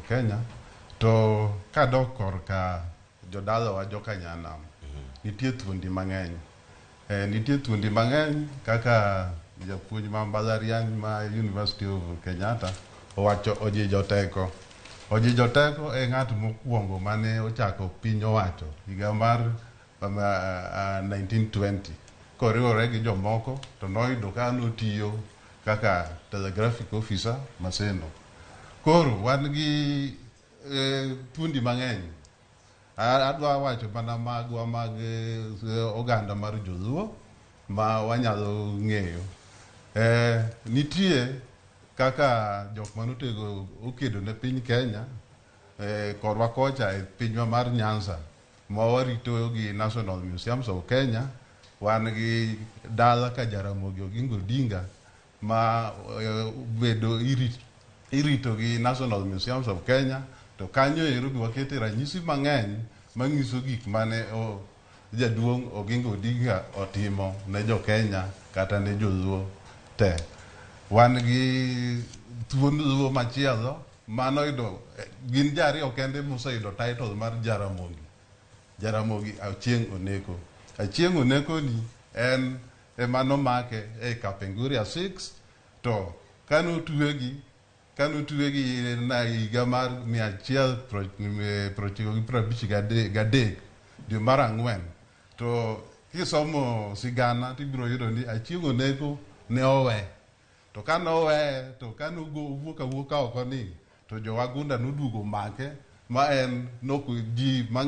Kenya to kadok korka jodala wa joka nyanam nitie thuondi mang'eny nitie thuondi mang'eny kaka japuonj ma mbalariany ma University of Kenyatta owacho Ojijo Teko e ng'at mokwongo mane ochako piny owacho higa mar 1920 koriwore gi jomoko to noyudo ka notiyo kaka telegraphic officer Maseno. Koro wan gi thuondi mang'eny. Adwa wacho mana magwa mag oganda mar Joluo ma wanyalo ng'eyo. Nitie kaka jok manotego okedo ne piny Kenya korwa kocha e pinywa mar Nyanza ma warito gi National Museums of Kenya. Wan gi dala ka jaramogi Oginga Odinga ma bedo irito gi National Museums of Kenya. To kanyo ero bi wakete ranyisi mang'eny manyiso gik mane jaduong' Oginga Odinga otimo ne jo Kenya kata ne Joluo te. Wan gi thuond Luo machielo manoyudo gin jariyo kende moseyudo title mar jaramogi Achieng' Oneko ni en emano make e Kapenguria 6 to kanotwegi na higa mar 153 dwe mar 4 to kisomo sigana tibiro yudo ni Achieng' Oneko ne owe to kanowe to kanowuok awuoka oko ni to jowagunda noduogo make ma en ji